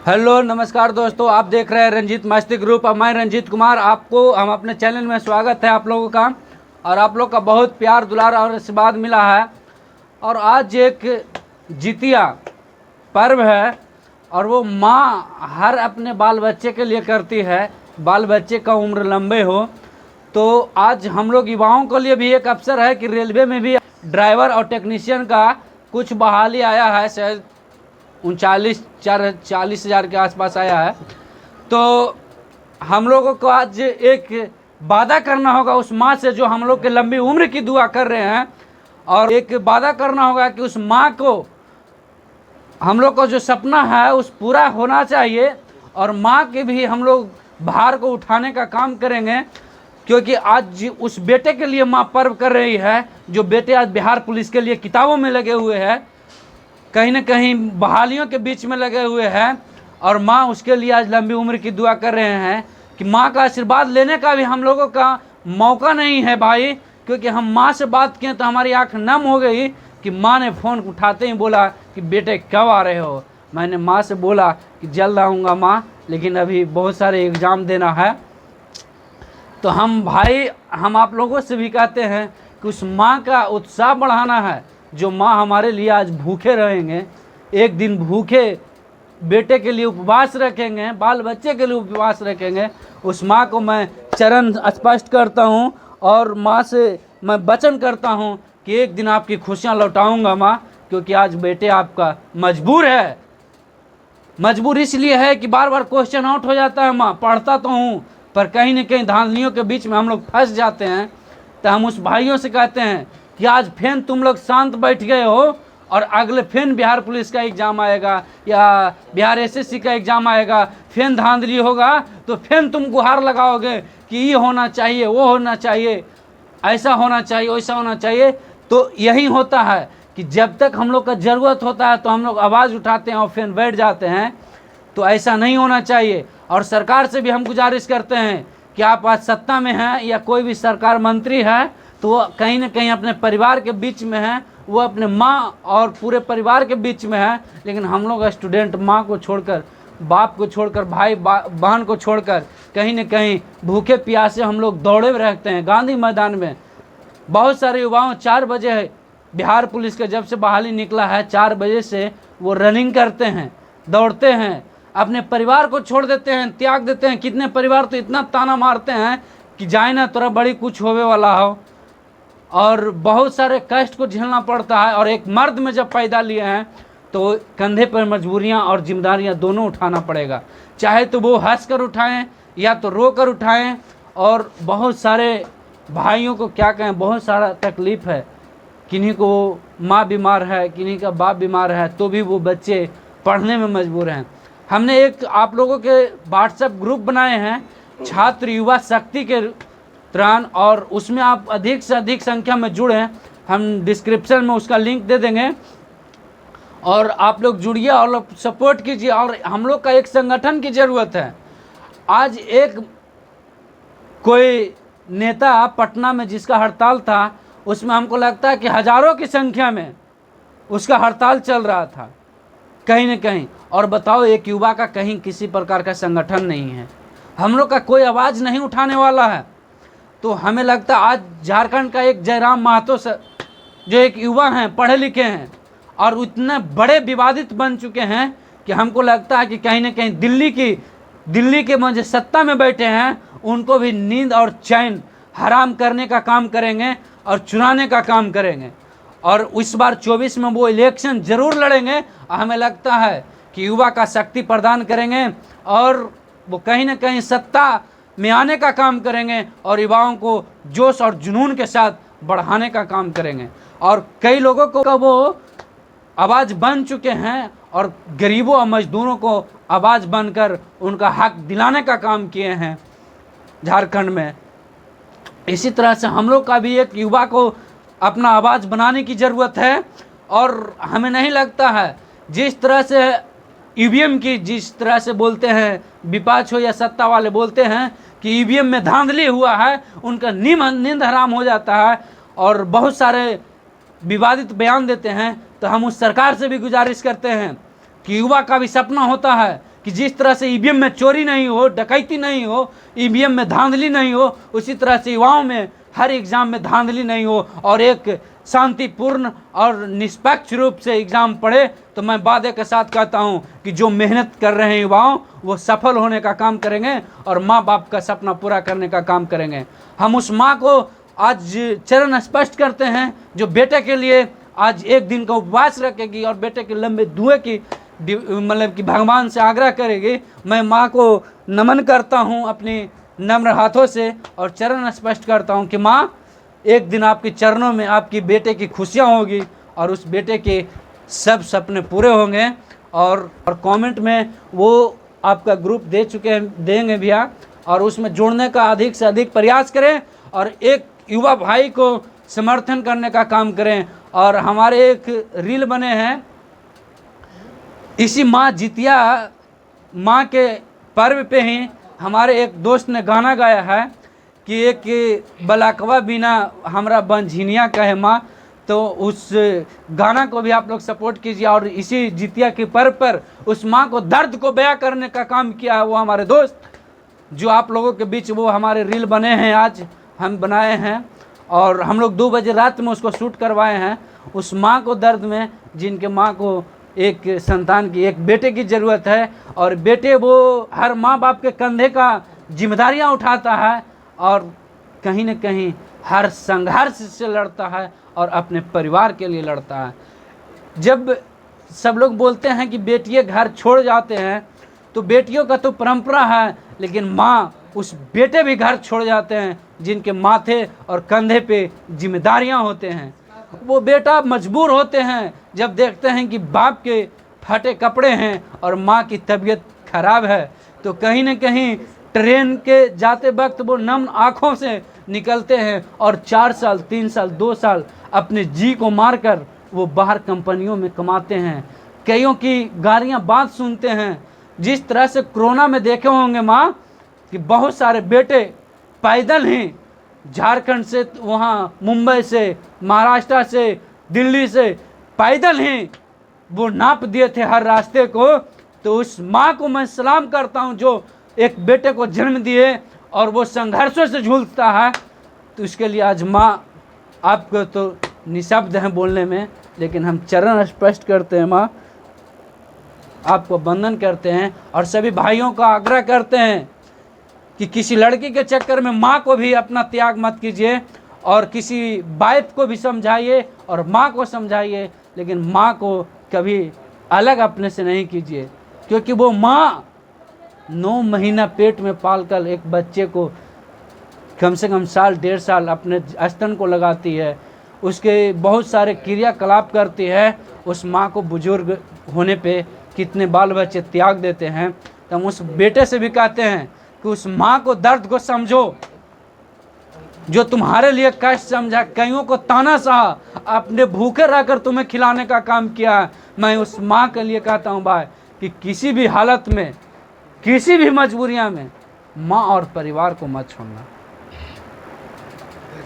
Hello नमस्कार दोस्तों, आप देख रहे हैं रंजीत मस्ती ग्रुप और मैं रंजीत कुमार। आपको हम अपने चैनल में स्वागत है आप लोगों का। और आप लोग का बहुत प्यार दुलार और आशीर्वाद मिला है। और आज एक जितिया पर्व है और वो माँ हर अपने बाल बच्चे के लिए करती है, बाल बच्चे का उम्र लंबे हो। तो आज हम लोग युवाओं के लिए भी एक अवसर है कि रेलवे में भी ड्राइवर और टेक्नीशियन का कुछ बहाली आया है, शायद 40,000 के आसपास आया है। तो हम लोगों को आज एक वादा करना होगा उस माँ से जो हम लोग के लंबी उम्र की दुआ कर रहे हैं, और एक वादा करना होगा कि उस माँ को हम लोग का जो सपना है उस पूरा होना चाहिए। और माँ के भी हम लोग भार को उठाने का काम करेंगे, क्योंकि आज उस बेटे के लिए माँ पर्व कर रही है, जो बेटे आज बिहार पुलिस के लिए किताबों में लगे हुए हैं, कहीं न कहीं बहालियों के बीच में लगे हुए हैं। और माँ उसके लिए आज लंबी उम्र की दुआ कर रहे हैं कि माँ का आशीर्वाद लेने का भी हम लोगों का मौका नहीं है भाई, क्योंकि हम माँ से बात किए तो हमारी आंख नम हो गई कि माँ ने फ़ोन उठाते ही बोला कि बेटे कब आ रहे हो। मैंने माँ से बोला कि जल्द आऊँगा माँ, लेकिन अभी बहुत सारे एग्ज़ाम देना है। तो हम आप लोगों से भी कहते हैं कि उस माँ का उत्साह बढ़ाना है, जो माँ हमारे लिए आज भूखे रहेंगे, एक दिन भूखे बेटे के लिए उपवास रखेंगे, बाल बच्चे के लिए उपवास रखेंगे। उस माँ को मैं चरण स्पष्ट करता हूँ और माँ से मैं वचन करता हूँ कि एक दिन आपकी खुशियाँ लौटाऊंगा माँ, क्योंकि आज बेटे आपका मजबूर है। मजबूर इसलिए है कि बार बार क्वेश्चन आउट हो जाता है माँ, पढ़ता तो हूँ पर कहीं न कहीं धांधलियों के बीच में हम लोग फंस जाते हैं। तो हम उस भाइयों से कहते हैं कि आज फिर तुम लोग शांत बैठ गए हो और अगले फिर बिहार पुलिस का एग्ज़ाम आएगा या बिहार एसएससी का एग्ज़ाम आएगा, फिर धांधली होगा तो फिर तुम गुहार लगाओगे कि ये होना चाहिए, वो होना चाहिए, ऐसा होना चाहिए, वैसा होना चाहिए। तो यही होता है कि जब तक हम लोग का ज़रूरत होता है तो हम लोग आवाज़ उठाते हैं और फिर बैठ जाते हैं। तो ऐसा नहीं होना चाहिए। और सरकार से भी हम गुजारिश करते हैं कि आप आज सत्ता में हैं या कोई भी सरकार मंत्री है तो वो कहीं ना कहीं अपने परिवार के बीच में है, वो अपने माँ और पूरे परिवार के बीच में है। लेकिन हम लोग स्टूडेंट माँ को छोड़कर, बाप को छोड़कर, भाई बहन को छोड़कर कहीं न कहीं भूखे प्यासे हम लोग दौड़े रहते हैं गांधी मैदान में। बहुत सारे युवाओं 4 बजे बिहार पुलिस का जब से बहाली निकला है 4 बजे से वो रनिंग करते हैं, दौड़ते हैं, अपने परिवार को छोड़ देते हैं, त्याग देते हैं। कितने परिवार तो इतना ताना मारते हैं कि जाए ना तोरा बड़ी कुछ होवे वाला हो, और बहुत सारे कष्ट को झेलना पड़ता है। और एक मर्द में जब पैदा लिए हैं तो कंधे पर मजबूरियां और जिम्मेदारियां दोनों उठाना पड़ेगा, चाहे तो वो हंस कर उठाएं या तो रो कर उठाएं। और बहुत सारे भाइयों को क्या कहें, बहुत सारा तकलीफ़ है। किन्हीं को माँ बीमार है, किन्हीं का बाप बीमार है, तो भी वो बच्चे पढ़ने में मजबूर हैं। हमने एक आप लोगों के व्हाट्सएप ग्रुप बनाए हैं छात्र युवा शक्ति के त्राण, और उसमें आप अधिक से अधिक संख्या में जुड़ें। हम डिस्क्रिप्शन में उसका लिंक दे देंगे और आप लोग जुड़िए और सपोर्ट कीजिए। और हम लोग का एक संगठन की ज़रूरत है। आज एक कोई नेता पटना में जिसका हड़ताल था, उसमें हमको लगता है कि हज़ारों की संख्या में उसका हड़ताल चल रहा था कहीं न कहीं। और बताओ, एक युवा का कहीं किसी प्रकार का संगठन नहीं है, हम लोग का कोई आवाज़ नहीं उठाने वाला है। तो हमें लगता है आज झारखंड का एक जयराम महतो जो एक युवा हैं, पढ़े लिखे हैं और इतने बड़े विवादित बन चुके हैं कि हमको लगता है कि कहीं ना कहीं दिल्ली के जो सत्ता में बैठे हैं उनको भी नींद और चैन हराम करने का काम करेंगे और चुराने का काम करेंगे। और इस बार 24 में वो इलेक्शन ज़रूर लड़ेंगे। हमें लगता है कि युवा का शक्ति प्रदान करेंगे और वो कहीं ना कहीं सत्ता में आने का काम करेंगे और युवाओं को जोश और जुनून के साथ बढ़ाने का काम करेंगे। और कई लोगों को वो आवाज़ बन चुके हैं और गरीबों और मजदूरों को आवाज़ बनकर उनका हक दिलाने का काम किए हैं झारखंड में। इसी तरह से हम लोग का भी एक युवा को अपना आवाज़ बनाने की ज़रूरत है। और हमें नहीं लगता है जिस तरह से ईवीएम की, जिस तरह से बोलते हैं विपक्ष हो या सत्ता वाले बोलते हैं कि ईवीएम में धांधली हुआ है, उनका नींद हराम हो जाता है और बहुत सारे विवादित बयान देते हैं। तो हम उस सरकार से भी गुजारिश करते हैं कि युवा का भी सपना होता है कि जिस तरह से ईवीएम में चोरी नहीं हो, डकैती नहीं हो, ईवीएम में धांधली नहीं हो, उसी तरह से युवाओं में हर एग्ज़ाम में धांधली नहीं हो और एक शांतिपूर्ण और निष्पक्ष रूप से एग्ज़ाम पढ़े। तो मैं वादे के साथ कहता हूं कि जो मेहनत कर रहे हैं युवाओं, वो सफल होने का काम करेंगे और माँ बाप का सपना पूरा करने का काम करेंगे। हम उस माँ को आज चरण स्पष्ट करते हैं जो बेटे के लिए आज एक दिन का उपवास रखेगी और बेटे के लंबे दुए की मतलब कि भगवान से आग्रह करेगी। मैं माँ को नमन करता हूँ अपनी नम्र हाथों से और चरण स्पष्ट करता हूँ कि माँ, एक दिन आपके चरणों में आपकी बेटे की खुशियाँ होगी और उस बेटे के सब सपने पूरे होंगे। और कमेंट में वो आपका ग्रुप देंगे भैया, और उसमें जुड़ने का अधिक से अधिक प्रयास करें और एक युवा भाई को समर्थन करने का काम करें। और हमारे एक रील बने हैं, इसी माँ जितिया माँ के पर्व पे ही हमारे एक दोस्त ने गाना गाया है कि एक बलाकवा बिना हमरा बंझिनिया कहे माँ। तो उस गाना को भी आप लोग सपोर्ट कीजिए और इसी जितिया के पर्व पर उस माँ को दर्द को बयां करने का काम किया है वो हमारे दोस्त, जो आप लोगों के बीच वो हमारे रील बने हैं, आज हम बनाए हैं और हम लोग 2 बजे रात में उसको शूट करवाए हैं। उस माँ को दर्द में, जिनके माँ को एक संतान की, एक बेटे की ज़रूरत है और बेटे वो हर माँ बाप के कंधे का जिम्मेदारियाँ उठाता है और कहीं न कहीं हर संघर्ष से लड़ता है और अपने परिवार के लिए लड़ता है। जब सब लोग बोलते हैं कि बेटियाँ घर छोड़ जाते हैं, तो बेटियों का तो परंपरा है, लेकिन माँ उस बेटे भी घर छोड़ जाते हैं जिनके माथे और कंधे पे जिम्मेदारियां होते हैं। वो बेटा मजबूर होते हैं जब देखते हैं कि बाप के फटे कपड़े हैं और माँ की तबीयत खराब है, तो कहीं न कहीं ट्रेन के जाते वक्त वो नम आँखों से निकलते हैं और 4 साल 3 साल 2 साल अपने जी को मारकर वो बाहर कंपनियों में कमाते हैं। कईयों की गालियाँ बात सुनते हैं। जिस तरह से कोरोना में देखे होंगे माँ कि बहुत सारे बेटे पैदल ही झारखंड से, वहाँ मुंबई से, महाराष्ट्र से, दिल्ली से पैदल ही वो नाप दिए थे हर रास्ते को। तो उस माँ को मैं सलाम करता हूँ जो एक बेटे को जन्म दिए और वो संघर्षों से झूलता है। तो इसके लिए आज माँ आपको तो निशब्द हैं बोलने में, लेकिन हम चरण स्पष्ट करते हैं माँ, आपको वंदन करते हैं और सभी भाइयों का आग्रह करते हैं कि किसी लड़की के चक्कर में माँ को भी अपना त्याग मत कीजिए और किसी वाइफ को भी समझाइए और माँ को समझाइए, लेकिन माँ को कभी अलग अपने से नहीं कीजिए, क्योंकि वो माँ 9 महीना पेट में पालकर एक बच्चे को कम से कम साल 1.5 साल अपने स्तन को लगाती है, उसके बहुत सारे क्रियाकलाप करती है। उस माँ को बुजुर्ग होने पे कितने बाल बच्चे त्याग देते हैं। तो हम उस बेटे से भी कहते हैं कि उस माँ को दर्द को समझो, जो तुम्हारे लिए कष्ट समझा, कईयों को ताना सहा, अपने भूखे रहकर तुम्हें खिलाने का काम किया है। मैं उस माँ के लिए कहता हूँ भाई कि किसी भी हालत में, किसी भी मजबूरियाँ में माँ और परिवार को मत छोड़ना।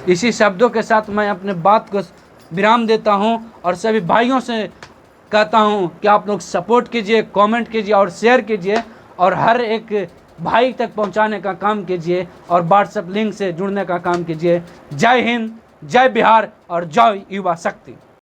इसी शब्दों के साथ मैं अपने बात को विराम देता हूँ और सभी भाइयों से कहता हूँ कि आप लोग सपोर्ट कीजिए, कमेंट कीजिए और शेयर कीजिए और हर एक भाई तक पहुंचाने का काम कीजिए और व्हाट्सएप लिंक से जुड़ने का काम कीजिए। जय हिंद, जय बिहार और जय युवा शक्ति।